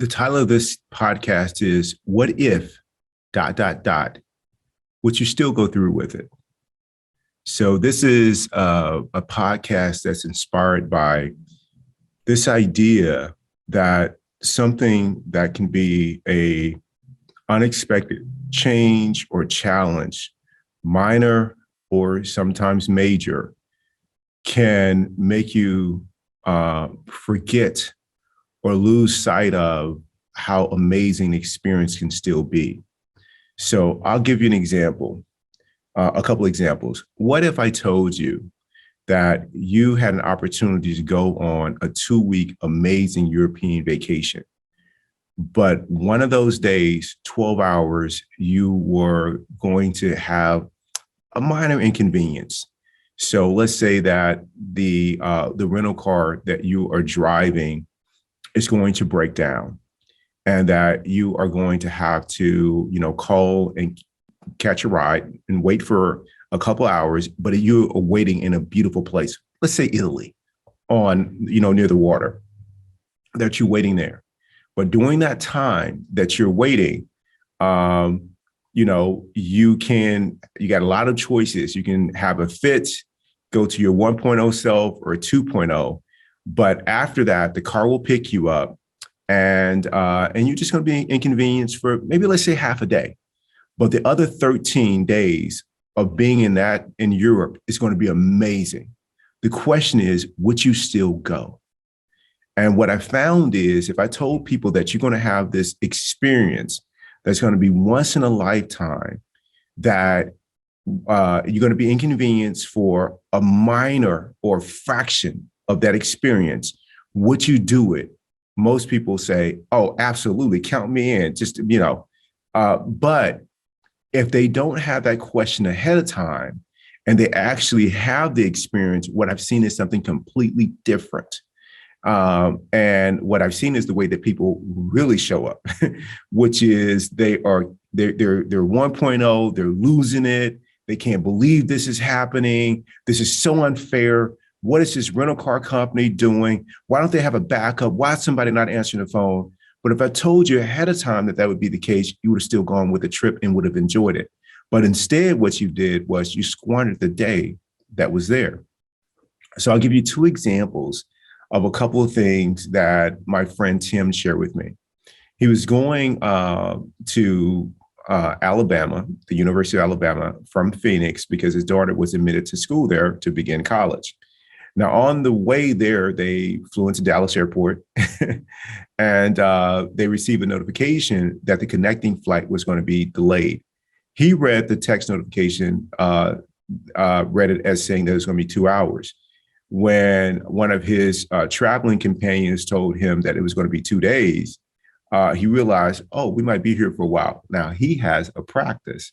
The title of this podcast is What If dot dot dot would you still go through with it? So this is a podcast that's inspired by this idea that something that can be a unexpected change or challenge, minor or sometimes major, can make you forget or lose sight of how amazing the experience can still be. So I'll give you an example, a couple examples. What if I told you that you had an opportunity to go on a 2-week amazing European vacation, but one of those days, 12 hours, you were going to have a minor inconvenience. So let's say that the rental car that you are driving is going to break down, and that you are going to have to, call and catch a ride and wait for a couple hours, but you are waiting in a beautiful place. Let's say Italy, near the water, that you're waiting there. But during that time that you're waiting, you got a lot of choices. You can have a fit, go to your 1.0 self or 2.0. But after that, the car will pick you up, and you're just going to be inconvenienced for maybe, let's say, half a day. But the other 13 days of being in Europe is going to be amazing. The question is, would you still go? And what I found is, if I told people that you're going to have this experience that's going to be once in a lifetime, that you're going to be inconvenienced for a minor or fraction of that experience, would you do it? Most people say, oh, absolutely, count me in, but if they don't have that question ahead of time and they actually have the experience, what I've seen is something completely different. And what I've seen is the way that people really show up, which is they're 1.0, they're losing it. They can't believe this is happening. This is so unfair. What is this rental car company doing? Why don't they have a backup? Why is somebody not answering the phone? But if I told you ahead of time that would be the case, you would have still gone with the trip and would have enjoyed it. But instead, what you did was you squandered the day that was there. So I'll give you 2 examples of a couple of things that my friend Tim shared with me. He was going to Alabama, the University of Alabama, from Phoenix, because his daughter was admitted to school there to begin college. Now, on the way there, they flew into Dallas Airport and they received a notification that the connecting flight was going to be delayed. He read the text notification, read it as saying that it was going to be 2 hours. When one of his traveling companions told him that it was going to be 2 days, he realized, oh, we might be here for a while. Now, he has a practice.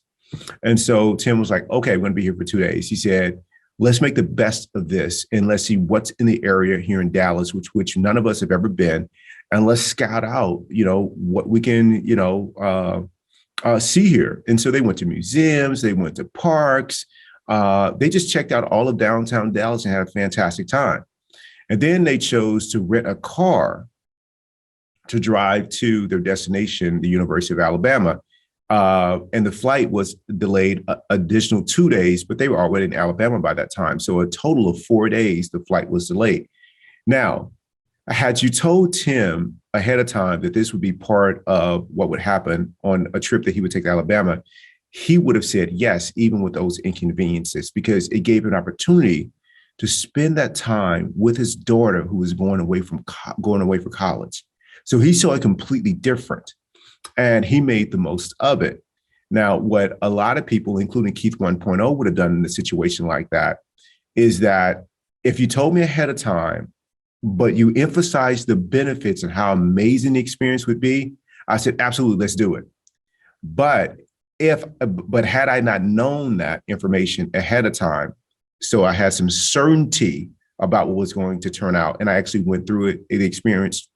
And so Tim was like, okay, we're going to be here for 2 days. He said, let's make the best of this and let's see what's in the area here in Dallas, which none of us have ever been. And let's scout out, what we can, see here. And so they went to museums, they went to parks. They just checked out all of downtown Dallas and had a fantastic time. And then they chose to rent a car to drive to their destination, the University of Alabama. And the flight was delayed additional 2 days, but they were already in Alabama by that time. So a total of 4 days, the flight was delayed. Now, had you told Tim ahead of time that this would be part of what would happen on a trip that he would take to Alabama, he would have said yes, even with those inconveniences, because it gave him an opportunity to spend that time with his daughter who was going away for college. So he saw it completely different. And he made the most of it. Now, what a lot of people, including Keith 1.0, would have done in a situation like that is that if you told me ahead of time, but you emphasized the benefits and how amazing the experience would be, I said, absolutely, let's do it. But had I not known that information ahead of time, so I had some certainty about what was going to turn out, and I actually went through the experience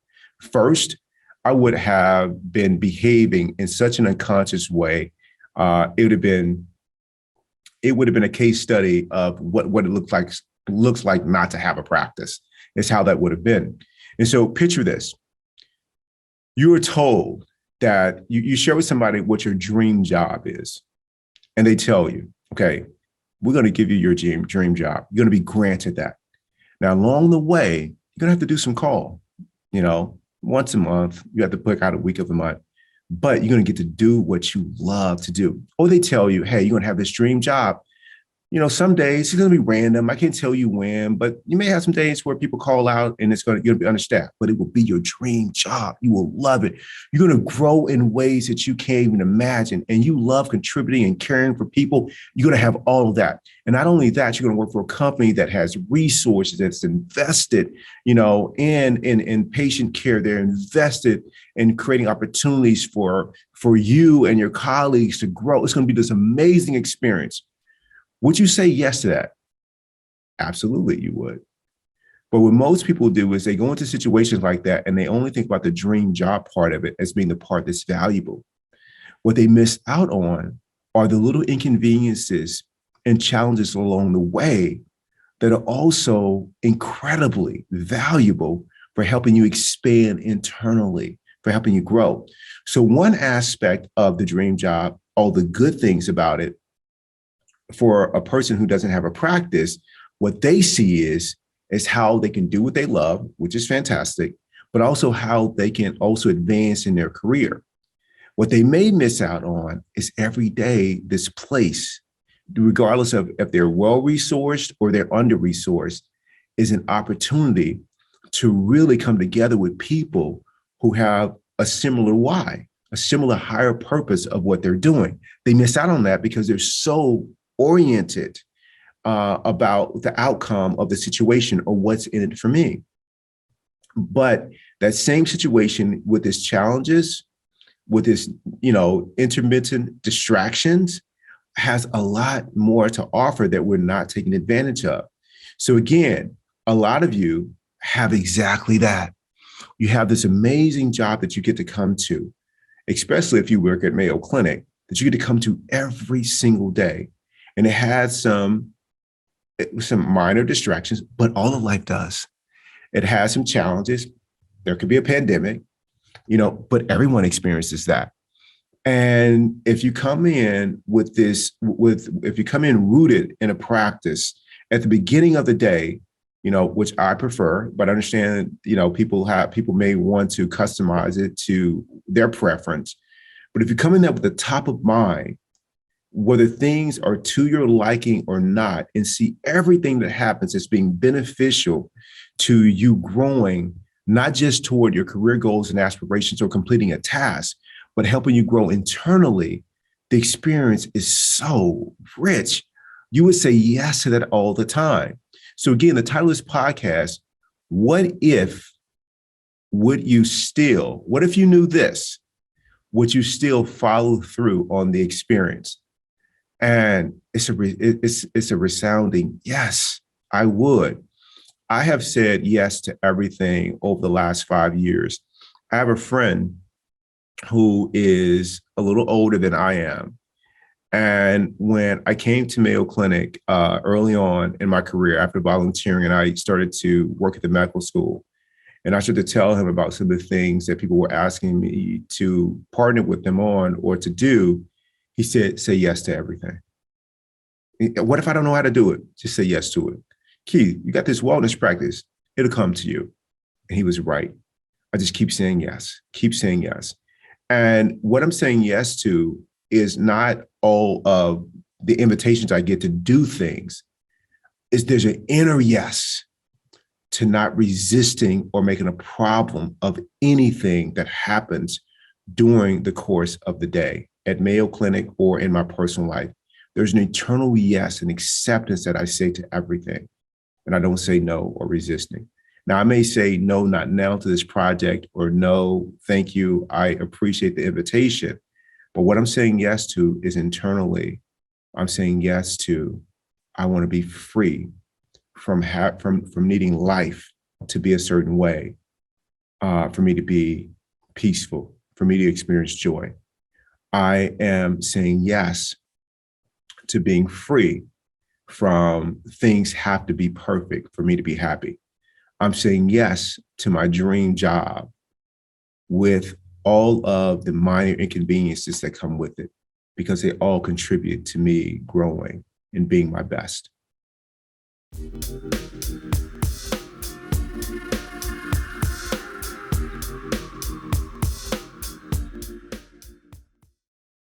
first, I would have been behaving in such an unconscious way. It would have been a case study of what it looks like not to have a practice. Is how that would have been. And so picture this. You were told that you share with somebody what your dream job is, and they tell you, okay, we're going to give you your dream job. You're going to be granted that. Now, along the way, you're going to have to do some call, once a month. You have to pick out a week of the month, but you're going to get to do what you love to do. Or they tell you, hey, you're going to have this dream job. Some days it's going to be random. I can't tell you when, but you may have some days where people call out and you'll be understaffed, but it will be your dream job. You will love it. You're going to grow in ways that you can't even imagine. And you love contributing and caring for people. You're going to have all of that. And not only that, you're going to work for a company that has resources, that's invested, in patient care. They're invested in creating opportunities for you and your colleagues to grow. It's going to be this amazing experience. Would you say yes to that? Absolutely, you would. But what most people do is they go into situations like that and they only think about the dream job part of it as being the part that's valuable. What they miss out on are the little inconveniences and challenges along the way that are also incredibly valuable for helping you expand internally, for helping you grow. So one aspect of the dream job, all the good things about it, for a person who doesn't have a practice, what they see is how they can do what they love, which is fantastic, but also how they can also advance in their career. What they may miss out on is every day this place, regardless of if they're well-resourced or they're under-resourced, is an opportunity to really come together with people who have a similar why, a similar higher purpose of what they're doing. They miss out on that because they're so oriented about the outcome of the situation or what's in it for me. But that same situation with its challenges, with its, intermittent distractions, has a lot more to offer that we're not taking advantage of. So again, a lot of you have exactly that. You have this amazing job that you get to come to, especially if you work at Mayo Clinic, that you get to come to every single day. And it has some minor distractions, but all of life does. It has some challenges. There could be a pandemic, but everyone experiences that. And if you come in if you come in rooted in a practice at the beginning of the day, which I prefer, but I understand, people may want to customize it to their preference. But if you come in there with the top of mind, whether things are to your liking or not, and see everything that happens as being beneficial to you growing, not just toward your career goals and aspirations or completing a task, but helping you grow internally, the experience is so rich. You would say yes to that all the time. So again, the title of this podcast, what if you knew this, would you still follow through on the experience? And it's a resounding yes, I would. I have said yes to everything over the last 5 years. I have a friend who is a little older than I am. And when I came to Mayo Clinic early on in my career after volunteering, and I started to work at the medical school, and I started to tell him about some of the things that people were asking me to partner with them on or to do, he said, say yes to everything. What if I don't know how to do it? Just say yes to it. Keith, you got this wellness practice. It'll come to you. And he was right. I just keep saying yes, keep saying yes. And what I'm saying yes to is not all of the invitations I get to do things. There's an inner yes to not resisting or making a problem of anything that happens during the course of the day at Mayo Clinic or in my personal life. There's an eternal yes and acceptance that I say to everything. And I don't say no or resisting. Now, I may say no, not now to this project, or no, thank you, I appreciate the invitation. But what I'm saying yes to is internally, I'm saying yes to, I want to be free from needing life to be a certain way, for me to be peaceful, for me to experience joy. I am saying yes to being free from things have to be perfect for me to be happy. I'm saying yes to my dream job with all of the minor inconveniences that come with it, because they all contribute to me growing and being my best.